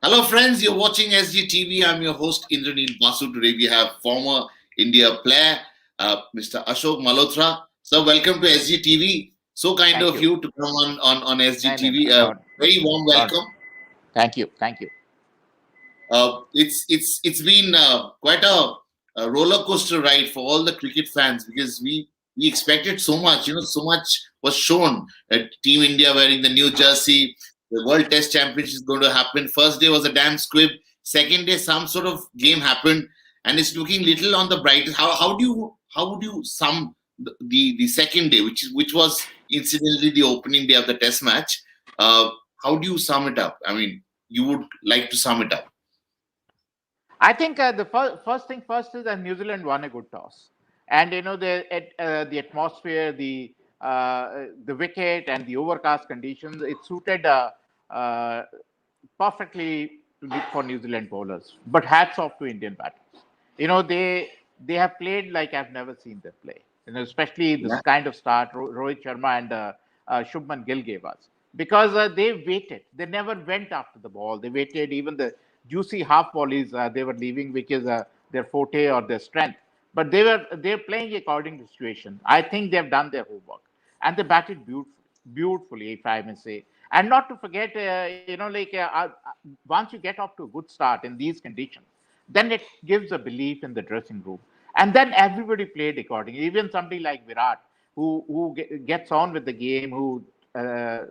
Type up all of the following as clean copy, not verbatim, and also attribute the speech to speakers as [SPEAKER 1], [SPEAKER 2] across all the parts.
[SPEAKER 1] Hello, friends. You're watching SGTV. I'm your host, Indranil Basu. Today we have former India player, Mr. Ashok Malhotra. So, welcome to SGTV. So kind
[SPEAKER 2] Thank
[SPEAKER 1] of
[SPEAKER 2] you.
[SPEAKER 1] you to come on
[SPEAKER 2] No,
[SPEAKER 1] SGTV.
[SPEAKER 2] not,
[SPEAKER 1] Very warm
[SPEAKER 2] not.
[SPEAKER 1] welcome.
[SPEAKER 2] Thank you. Thank you.
[SPEAKER 1] It's been quite a roller coaster ride for all the cricket fans because we expected so much. So much was shown. Team India wearing the new jersey. The World Test Championship is going to happen. First day was a damn squib. Second day, some sort of game happened, and it's looking little on the brightest. How would you sum the second day, which was incidentally the opening day of the Test match? How do you sum it up? I mean, you would like to sum it up.
[SPEAKER 2] I think the first thing first is that New Zealand won a good toss, and the atmosphere, the wicket, and the overcast conditions, it suited uh, perfectly for New Zealand bowlers. But hats off to Indian batters. They have played like I've never seen them play. Especially this
[SPEAKER 1] Yeah.
[SPEAKER 2] kind of start Rohit Sharma and Shubman Gill gave us because they waited. They never went after the ball. They waited. Even the juicy half volleys they were leaving, which is their forte or their strength. But they're playing according to situation. I think they've done their homework and they batted beautifully, if I may say. And not to forget, once you get off to a good start in these conditions, then it gives a belief in the dressing room. And then everybody played accordingly. Even somebody like Virat, who gets on with the game, who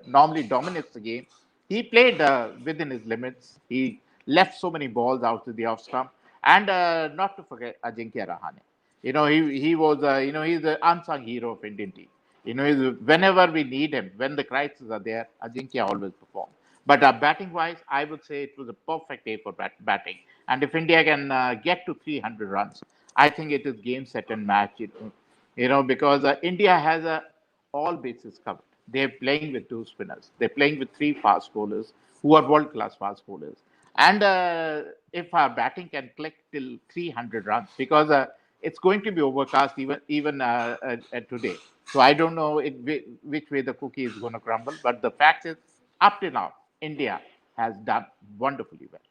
[SPEAKER 2] normally dominates the game, he played within his limits. He left so many balls out to the off stump. And not to forget Ajinkya Rahane. He was, he's the unsung hero of Indian team. Whenever we need him, when the crises are there, Ajinkya always performs. But batting wise, I would say it was a perfect day for batting. And if India can get to 300 runs, I think it is game, set, and match. Because India has all bases covered. They're playing with two spinners. They're playing with three fast bowlers who are world class fast bowlers. And if our batting can click till 300 runs, because it's going to be overcast even today. So I don't know which way the cookie is going to crumble. But the fact is, up to now, India has done wonderfully well.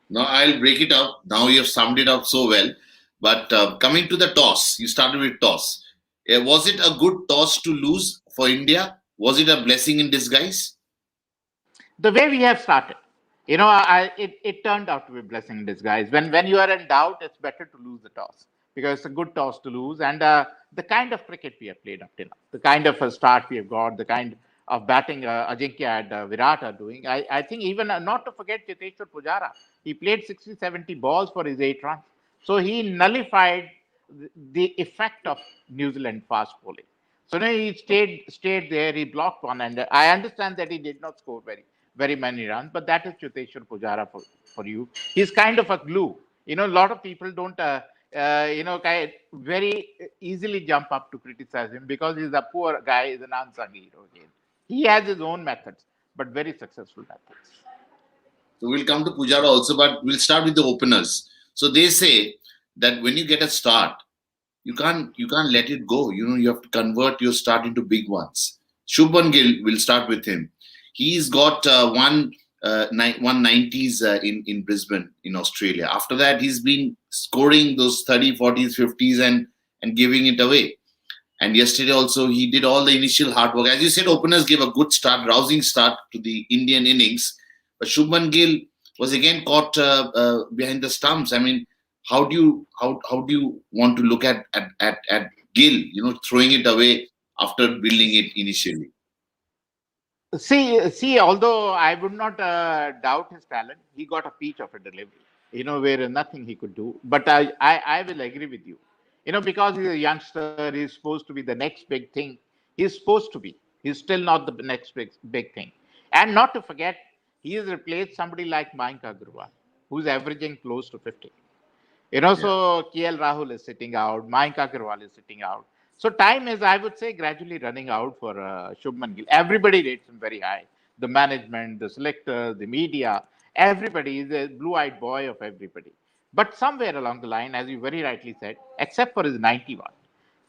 [SPEAKER 1] Now I'll break it up. Now you have summed it up so well. But coming to the toss, you started with toss. Was it a good toss to lose for India? Was it a blessing in disguise?
[SPEAKER 2] The way we have started, it turned out to be a blessing in disguise. When you are in doubt, it's better to lose the toss because it's a good toss to lose. And the kind of cricket we have played up till now, the kind of a start we have got, the kind of batting Ajinkya and Virat are doing, I think even not to forget Cheteshwar Pujara, he played 60, 70 balls for his 8 runs. So he nullified the effect of New Zealand fast bowling. So now he stayed there. He blocked one, and I understand that he did not score very many runs, but that is Cheteshwar Pujara for you. He's kind of a glue. A lot of people don't, very easily jump up to criticize him because he's a poor guy, he's an unsung hero again. He has his own methods, but very successful methods.
[SPEAKER 1] So we'll come to Pujara also, but we'll start with the openers. So they say that when you get a start, you can't let it go. You have to convert your start into big ones. Shubman Gill, will start with him. He's got 190s in Brisbane in Australia. After that, he's been scoring those 30, 40s, 50s and giving it away. And yesterday also he did all the initial hard work. As you said, openers gave a good start, rousing start to the Indian innings. But Shubman Gill was again caught behind the stumps. I mean, how do you want to look at Gill? Throwing it away after building it initially.
[SPEAKER 2] See, although I would not doubt his talent, he got a peach of a delivery, where nothing he could do. But I will agree with you, because he's a youngster, he's supposed to be the next big thing. He's supposed to be. He's still not the next big thing. And not to forget, he has replaced somebody like Mayank Agarwal, who's averaging close to 50.
[SPEAKER 1] Yeah.
[SPEAKER 2] So KL Rahul is sitting out, Mayank Agarwal is sitting out. So time is, I would say, gradually running out for Shubman Gill. Everybody rates him very high. The management, the selectors, the media, everybody is a blue-eyed boy of everybody. But somewhere along the line, as you very rightly said, except for his 91,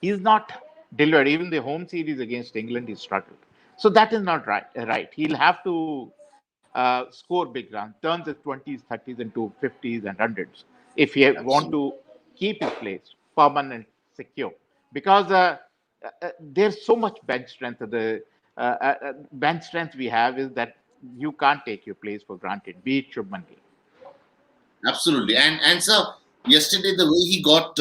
[SPEAKER 2] he's not delivered. Even the home series against England, he struggled. So that is not right. He'll have to score big runs, turns his 20s, 30s into 50s and 100s if he want
[SPEAKER 1] Absolutely.
[SPEAKER 2] to keep his place permanent, secure. Because there's so much bench strength. The bench strength we have is that you can't take your place for granted, be it Shubman Gill.
[SPEAKER 1] Absolutely. And so yesterday, the way he got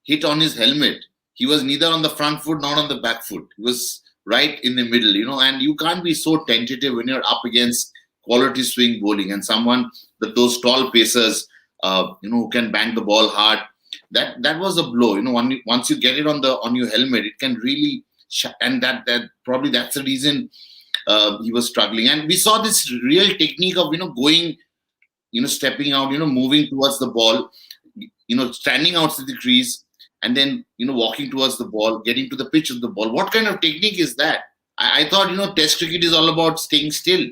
[SPEAKER 1] hit on his helmet, he was neither on the front foot nor on the back foot. He was right in the middle, and you can't be so tentative when you're up against quality swing bowling and someone that those tall pacers, who can bang the ball hard. That was a blow. Once you get it on your helmet, it can really, and that probably that's the reason he was struggling. And we saw this real technique of going, stepping out, moving towards the ball, standing outside the crease, and then, walking towards the ball, getting to the pitch of the ball. What kind of technique is that? I thought, Test cricket is all about staying still.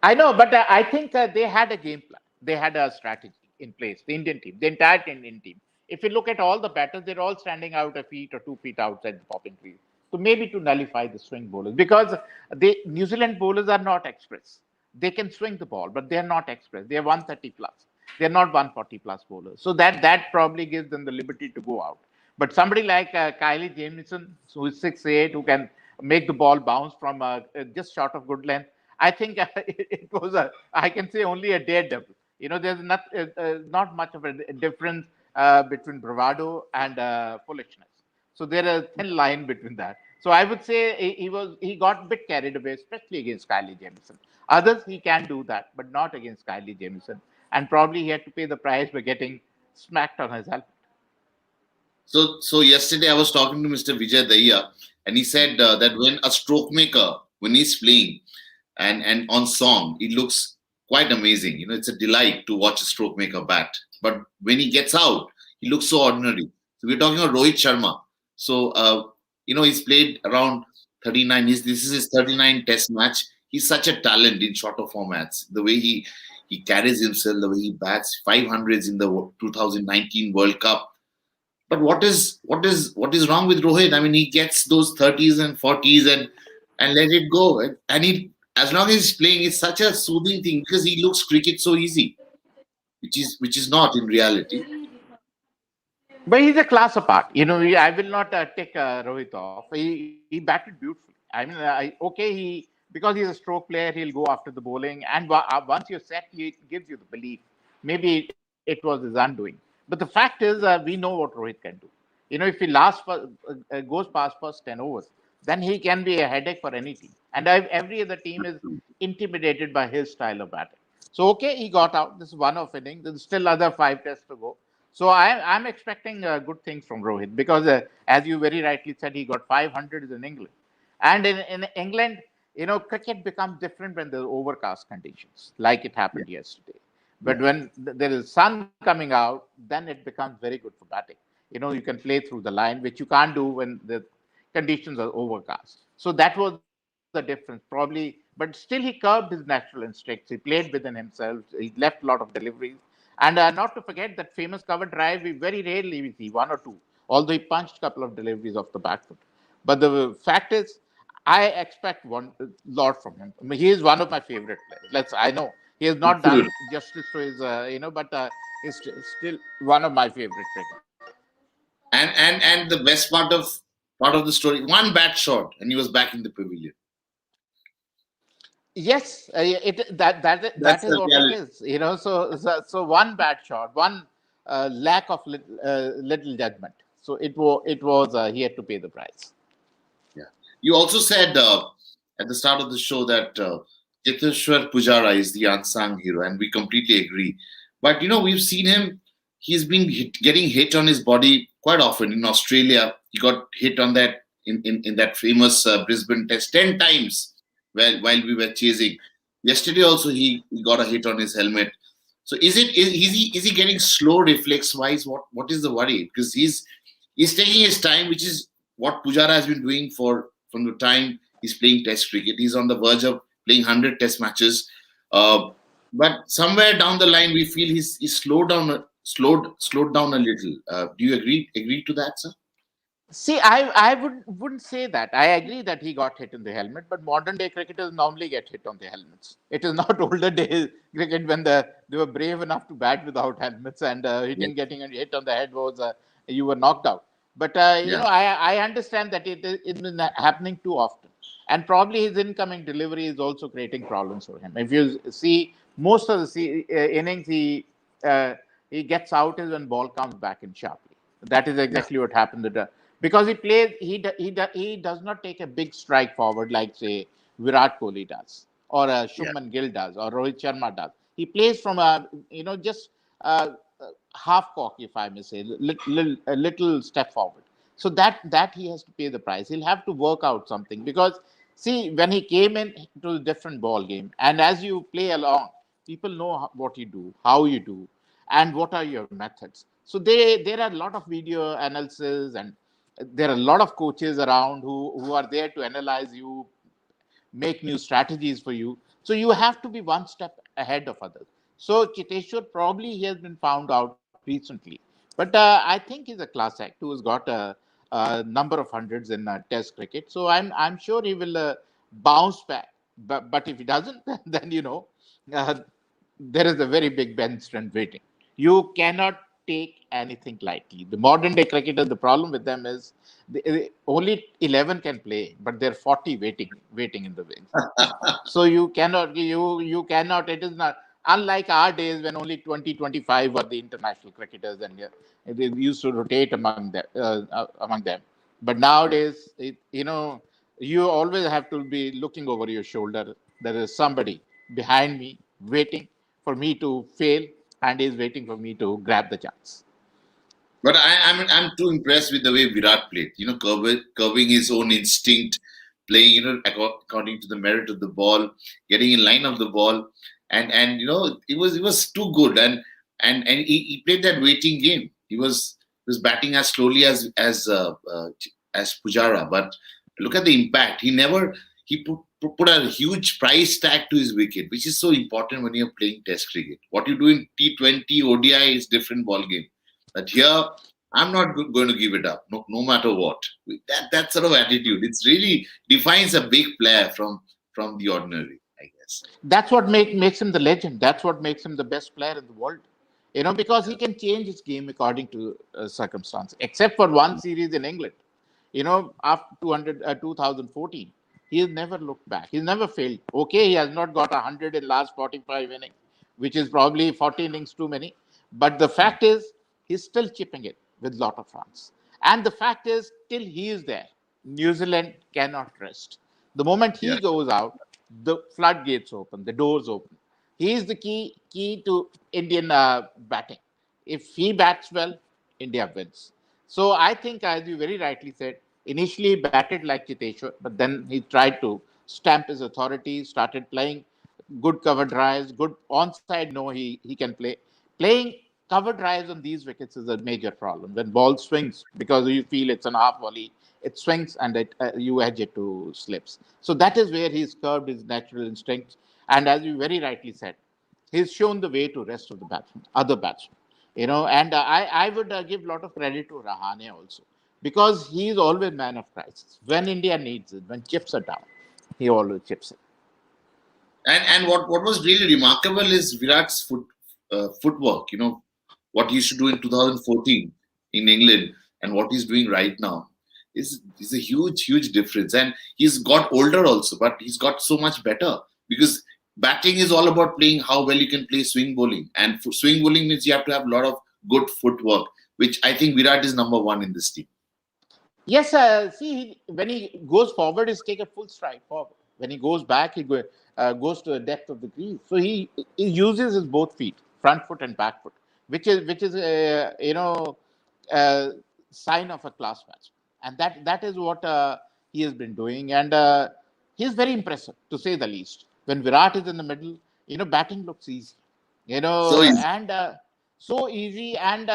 [SPEAKER 2] I know, but I think they had a game plan. They had a strategy in place. The Indian team, the entire Indian team. If you look at all the batters, they're all standing out a feet or 2 feet outside the popping crease. So maybe to nullify the swing bowlers, because the New Zealand bowlers are not express. They can swing the ball, but they're not express. They're 130 plus. They're not 140 plus bowlers. So that probably gives them the liberty to go out. But somebody like Kylie Jamieson, who is 6'8", who can make the ball bounce from just short of good length, I think it was I can say only a daredevil. There's not much of a difference between bravado and foolishness. So there is a thin line between that. So I would say he got a bit carried away, especially against Kylie Jamieson. Others he can do that, but not against Kylie Jamieson. And probably he had to pay the price by getting smacked on his helmet.
[SPEAKER 1] So yesterday I was talking to Mr. Vijay Daya, and he said that when a stroke maker, when he's playing and on song, it looks quite amazing. It's a delight to watch a stroke maker bat. But when he gets out, he looks so ordinary. So we're talking about Rohit Sharma. So he's played around 39. This is his 39 Test match. He's such a talent in shorter formats. The way he carries himself, the way he bats 500s in the 2019 World Cup. But what is wrong with Rohit? I mean, he gets those 30s and 40s and let it go. And he, as long as he's playing, it's such a soothing thing because he looks cricket so easy, which is not in reality.
[SPEAKER 2] But he's a class apart. I will not take Rohit off. He batted beautifully. I mean, because he's a stroke player, he'll go after the bowling. And once you're set, he gives you the belief. Maybe it was his undoing. But the fact is, we know what Rohit can do. If he goes past first 10 overs, then he can be a headache for any team. And every other team is intimidated by his style of batting. So, okay, he got out. This is one off inning. There's still other 5 tests to go. So I'm expecting good things from Rohit because, as you very rightly said, he got 500s in England. And in England, cricket becomes different when there's overcast conditions, like it happened yesterday. But when there is sun coming out, then it becomes very good for batting. You can play through the line, which you can't do when the conditions are overcast. So that was the difference, probably. But still, he curbed his natural instincts. He played within himself. He left a lot of deliveries. And not to forget that famous cover drive, we very rarely we see one or two, although he punched a couple of deliveries off the back foot. But the fact is, I expect one lot from him. I mean, he is one of my favorite players. I know he has not done
[SPEAKER 1] Absolutely.
[SPEAKER 2] justice to his, but he's still one of my favorite cricketers.
[SPEAKER 1] And the best part of the story, one bad shot, and he was back in the pavilion.
[SPEAKER 2] Yes, that
[SPEAKER 1] That's
[SPEAKER 2] is
[SPEAKER 1] the
[SPEAKER 2] what it
[SPEAKER 1] reality.
[SPEAKER 2] is. So one bad shot, one lack of little judgment. So it was he had to pay the price.
[SPEAKER 1] Yeah. You also said at the start of the show that Chiteshwar Pujara is the unsung hero, and we completely agree. But we've seen him. He's been getting hit on his body quite often. In Australia, he got hit on that in that famous Brisbane Test 10 times while we were chasing. Yesterday also he got a hit on his helmet. So is he getting slow reflex wise? What is the worry? Because he's taking his time, which is what Pujara has been doing from the time he's playing Test cricket. He's on the verge of playing 100 Test matches. But somewhere down the line, we feel he's slowed down a little. Do you agree to that, sir?
[SPEAKER 2] See, I wouldn't say that. I agree that he got hit in the helmet, but modern day cricketers normally get hit on the helmets. It is not older days cricket when they were brave enough to bat without helmets, and
[SPEAKER 1] Yeah,
[SPEAKER 2] getting a hit on the head was you were knocked out. But
[SPEAKER 1] yeah,
[SPEAKER 2] I understand that it's been happening too often, and probably his incoming delivery is also creating problems for him. If you see most of the innings, he gets out is when ball comes back in sharply. That is
[SPEAKER 1] yeah,
[SPEAKER 2] exactly what happened because he plays. He does not take a big strike forward like say Virat Kohli does, or
[SPEAKER 1] yeah.
[SPEAKER 2] Shubman Gill does, or Rohit Sharma does. He plays from a just half cock, if I may say, a little step forward. So that he has to pay the price. He'll have to work out something because see when he came in to a different ball game, and as you play along, people know what you do, how you do, and what are your methods. So there are a lot of video analysis, and there are a lot of coaches around who are there to analyze you, make new strategies for you. So you have to be one step ahead of others. So Chiteshwar probably he has been found out recently, but I think he's a class act who has got a number of hundreds in Test cricket. So I'm sure he will bounce back. But if he doesn't, then uh, there is a very big bench strength waiting. You cannot take anything lightly. The modern day cricketers, the problem with them is only 11 can play, but there are 40 waiting in the wings. So you cannot. It is not unlike our days when only 20-25 were the international cricketers, and they used to rotate among them. But
[SPEAKER 1] Yeah.
[SPEAKER 2] nowadays, you always have to be looking over your shoulder. There is somebody behind me waiting for me to fail, and is waiting for me to grab the chance.
[SPEAKER 1] But I'm too impressed with the way Virat played. Curving his own instinct, playing according to the merit of the ball, getting in line of the ball, and it was too good. And he played that waiting game. He was batting as slowly as Pujara, but look at the impact. He put a huge price tag to his wicket, which is so important when you're playing Test cricket. What you do in T20 ODI is different ball game. But here, I'm not going to give it up, no matter what. That sort of attitude, it's really defines a big player from the ordinary, I guess.
[SPEAKER 2] That's what makes him the legend. That's what makes him the best player in the world. Because he can change his game according to circumstance. Except for one series in England, after 2014, he has never looked back. He's never failed. Okay, he has not got 100 in last 45 innings, which is probably 40 innings too many. But the fact is, he's still chipping it with lot of runs. And the fact is, till he is there, New Zealand cannot rest. The moment
[SPEAKER 1] Yeah,
[SPEAKER 2] he goes out, the floodgates open, the doors open. He is the key to Indian batting. If he bats well, India wins. So I think, as you very rightly said, initially he batted like Chiteshwar, but then he tried to stamp his authority, started playing good cover drives, good onside. No, he can play. Playing cover drives on these wickets is a major problem. When ball swings, because you feel it's an half volley, it swings and you edge it to slips. So that is where he's curbed his natural instincts. And as you very rightly said, he's shown the way to rest of the other batsmen. And I would give a lot of credit to Rahane also because he's always man of crisis. When India needs it, when chips are down, he always chips in.
[SPEAKER 1] and what was really remarkable is Virat's footwork. What he used to do in 2014 in England and what he's doing right now is a huge difference. And he's got older also, but he's got so much better because batting is all about playing how well you can play swing bowling, and swing bowling means you have to have a lot of good footwork, which I think Virat is number one in this team.
[SPEAKER 2] Yes, see, when he goes forward, he's take a full stride forward. When he goes back, goes to the depth of the crease. So he uses his both feet, front foot and back foot, which is a sign of a class batsman, and that is what he has been doing, and he's very impressive to say the least. When Virat is in the middle, batting looks easy,
[SPEAKER 1] So he's,
[SPEAKER 2] and so easy, and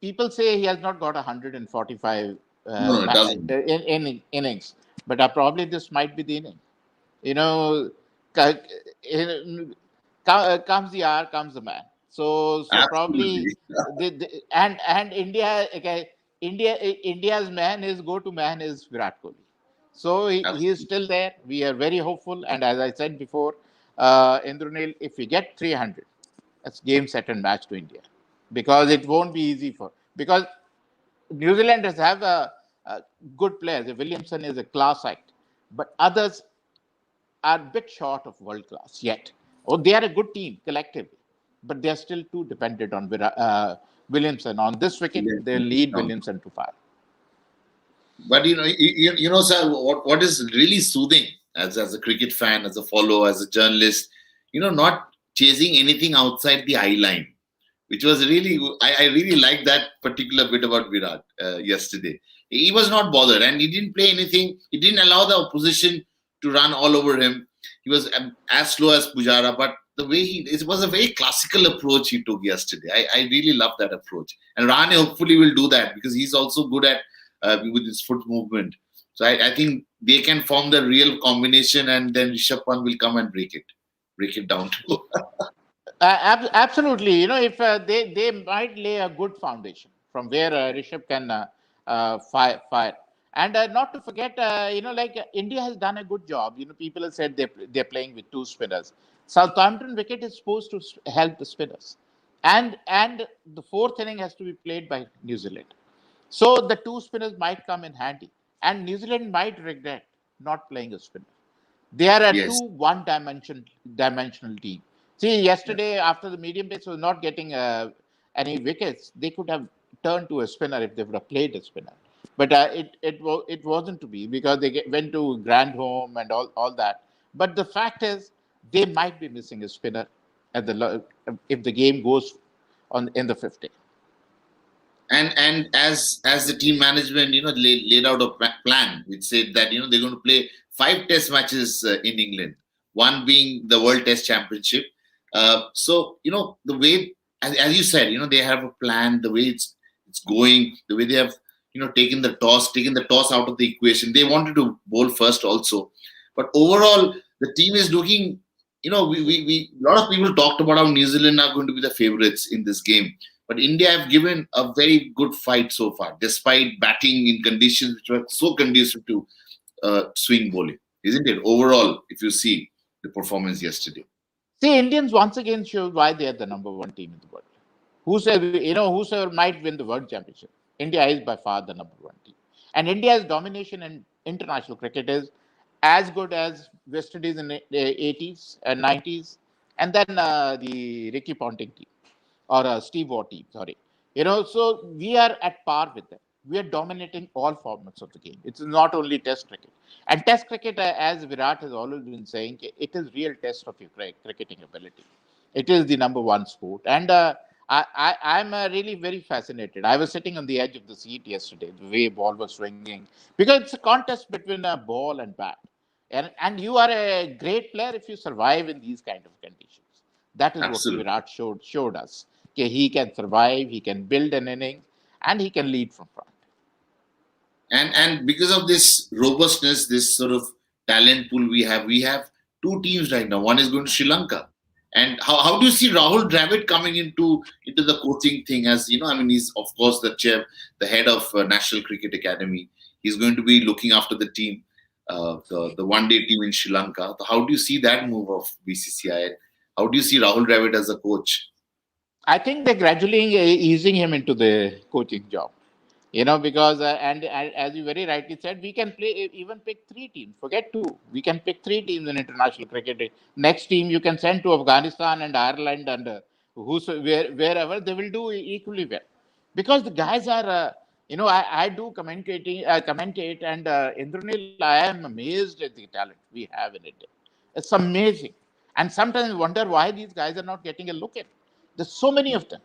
[SPEAKER 2] people say he has not got 145
[SPEAKER 1] no, it doesn't.
[SPEAKER 2] innings, but probably this might be the inning. You know, comes the hour, comes the man. So probably
[SPEAKER 1] Absolutely.
[SPEAKER 2] and India. Okay, India's man is go-to man is Virat Kohli. So he is
[SPEAKER 1] Absolutely.
[SPEAKER 2] still there. We are very hopeful. And as I said before, Indranil, if we get 300, that's game, set, and match to India, because it won't be easy for, because New Zealanders have a good players. Williamson is a class act, but others are a bit short of world class yet. Oh, they are a good team collectively, but they are still too dependent on Williamson. On this wicket, they lead
[SPEAKER 1] No.
[SPEAKER 2] Williamson to fire.
[SPEAKER 1] But sir, what is really soothing as a cricket fan, as a follower, as a journalist, not chasing anything outside the eye line, which was really, I really liked that particular bit about Virat yesterday. He was not bothered, and he didn't play anything. He didn't allow the opposition to run all over him. He was as slow as Pujara, but the way it was a very classical approach he took yesterday. I really love that approach, and Rahane hopefully will do that because he's also good at with his foot movement. So I think they can form the real combination, and then Rishabh Pant will come and break it down to.
[SPEAKER 2] Absolutely. If they might lay a good foundation from where Rishabh can fire. And not to forget, like India has done a good job. People have said they're playing with two spinners. Southampton wicket is supposed to help the spinners, and the fourth inning has to be played by New Zealand. So the two spinners might come in handy, and New Zealand might regret not playing a spinner. They are a
[SPEAKER 1] Yes.
[SPEAKER 2] two dimensional team. See, yesterday after the medium pace was not getting any wickets, they could have turned to a spinner if they would have played a spinner. But it wasn't to be, because they went to Grandhome and all that. But the fact is, they might be missing a spinner at if the game goes on in the fifth day.
[SPEAKER 1] And as the team management laid out a plan which said that they're going to play 5 test matches in England, one being the World Test Championship. So the way, as you said, they have a plan, the way it's going, the way they have taken the toss out of the equation. They wanted to bowl first also, but overall the team is looking, we a lot of people talked about how New Zealand are going to be the favorites in this game. But India have given a very good fight so far, despite batting in conditions which were so conducive to swing bowling, isn't it? Overall, if you see the performance yesterday.
[SPEAKER 2] See, Indians once again showed why they are the number one team in the world. Whosoever might win the world championship, India is by far the number one team. And India's domination in international cricket is as good as West Indies in the 80s and 90s, and then the Ricky Ponting team, or Steve Waugh team, sorry. So we are at par with them. We are dominating all formats of the game. It's not only Test cricket. And Test cricket, as Virat has always been saying, it is real test of your cricketing ability. It is the number one sport. And I'm really very fascinated. I was sitting on the edge of the seat yesterday, the way ball was swinging, because it's a contest between a ball and bat. And you are a great player if you survive in these kind of conditions. That is what
[SPEAKER 1] Absolutely.
[SPEAKER 2] Virat showed us. Okay, he can survive, he can build an inning, and he can lead from front.
[SPEAKER 1] And because of this robustness, this sort of talent pool we have two teams right now. One is going to Sri Lanka. And how do you see Rahul Dravid coming into the coaching thing? As I mean, he's of course the head of National Cricket Academy. He's going to be looking after the team, the one day team in Sri Lanka. So how do you see that move of BCCI? How do you see Rahul Dravid as a coach?
[SPEAKER 2] I think they're gradually easing him into the coaching job. Because and as you very rightly said, we can even pick three teams. Forget two. We can pick three teams in international cricket. Next team you can send to Afghanistan and Ireland and wherever, they will do equally well, because the guys are. I do commentate, and Indranil, I am amazed at the talent we have in India. It's amazing, and sometimes wonder why these guys are not getting a look at. There's so many of them.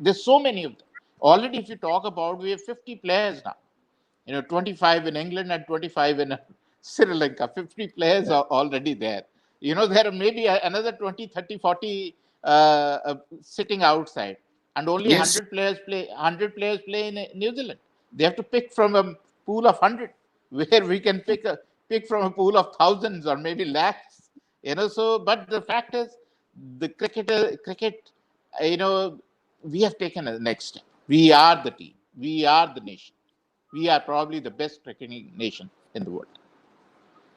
[SPEAKER 2] There's so many of them. Already, if you talk about, we have 50 players now. 25 in England and 25 in Sri Lanka. 50 players are already there. There are maybe another 20, 30, 40 sitting outside, and only
[SPEAKER 1] Yes.
[SPEAKER 2] 100 players play in New Zealand. They have to pick from a pool of 100, where we can pick from a pool of thousands or maybe lakhs. So, but the fact is, cricket, we have taken a next step. We are the team. We are the nation. We are probably the best cricketing nation in the world.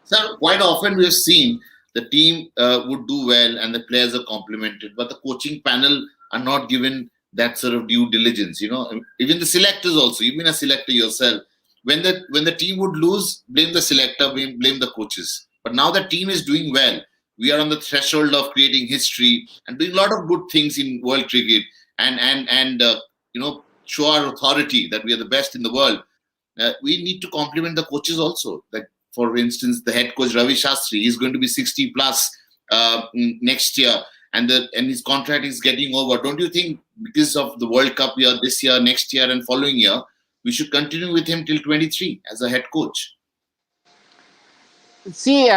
[SPEAKER 1] So quite often we have seen the team would do well and the players are complimented, but the coaching panel are not given that sort of due diligence. Even the selectors also. You've been a selector yourself. When the team would lose, blame the selector, blame the coaches. But now the team is doing well. We are on the threshold of creating history and doing a lot of good things in world cricket, and show our authority that we are the best in the world. We need to compliment the coaches also. Like, for instance, the head coach Ravi Shastri is going to be 60 plus next year, and his contract is getting over. Don't you think because of the World Cup year this year, next year, and following year, we should continue with him till 23 as a head coach?
[SPEAKER 2] See,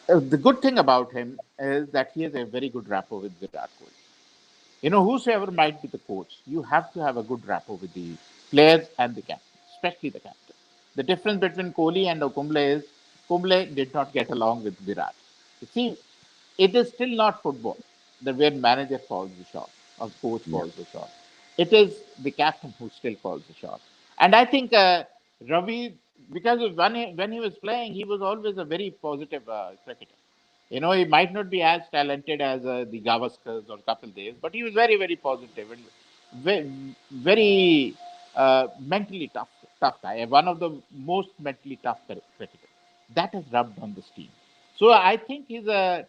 [SPEAKER 2] the good thing about him is that he has a very good rapport with Virat Kohli. Whosoever might be the coach, you have to have a good rapport with the players and the captain, especially the captain. The difference between Kohli and Kumble is Kumble did not get along with Virat. You see, it is still not football, the where manager calls the shot or coach
[SPEAKER 1] Yeah.
[SPEAKER 2] calls the shot. It is the captain who still calls the shot. And I think Ravi, because when he was playing, he was always a very positive cricketer. He might not be as talented as the Gavaskars or Kapil Dev, but he was very, very positive and very mentally tough guy. One of the most mentally tough cricketers. That has rubbed on this team. So I think his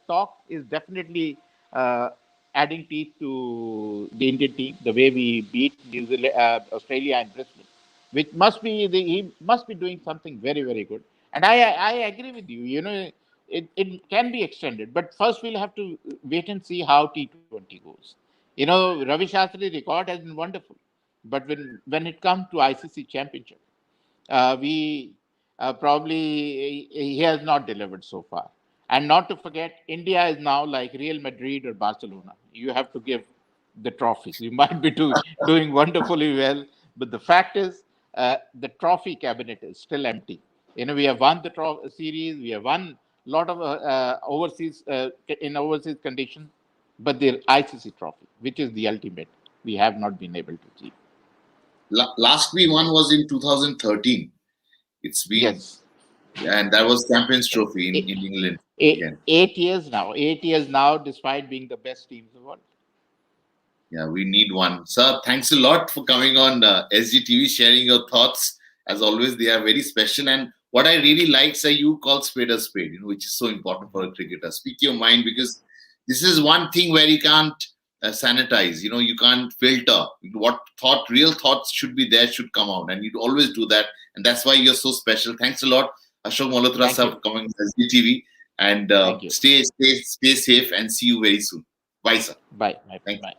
[SPEAKER 2] talk is definitely adding teeth to the Indian team. The way we beat New Zealand, Australia, and Brisbane, which he must be doing something very, very good. And I agree with you. It can be extended, but first we'll have to wait and see how T20 goes. Ravi Shastri's record has been wonderful, but when it comes to ICC Championship, we probably he has not delivered so far. And not to forget, India is now like Real Madrid or Barcelona. You have to give the trophies. You might be doing wonderfully well, but the fact is, the trophy cabinet is still empty. We have won the series, we have won a lot of overseas in overseas conditions, but the ICC trophy, which is the ultimate, we have not been able to achieve.
[SPEAKER 1] Last we won was in 2013. It's been,
[SPEAKER 2] Yes.
[SPEAKER 1] and that was Champions Trophy in England again.
[SPEAKER 2] 8 years now. 8 years now, despite being the best teams in the world.
[SPEAKER 1] Yeah, we need one. Sir, thanks a lot for coming on SGTV, sharing your thoughts. As always, they are very special. And what I really like, sir, you call spade a spade, which is so important for a cricketer. Speak your mind, because this is one thing where you can't sanitize. You can't filter. What real thoughts should be there should come out. And you always do that. And that's why you're so special. Thanks a lot, Ashok Malhotra, sir, for coming to SGTV. And stay safe and see you very soon. Bye, sir.
[SPEAKER 2] Bye.
[SPEAKER 1] Thank you.
[SPEAKER 2] Bye.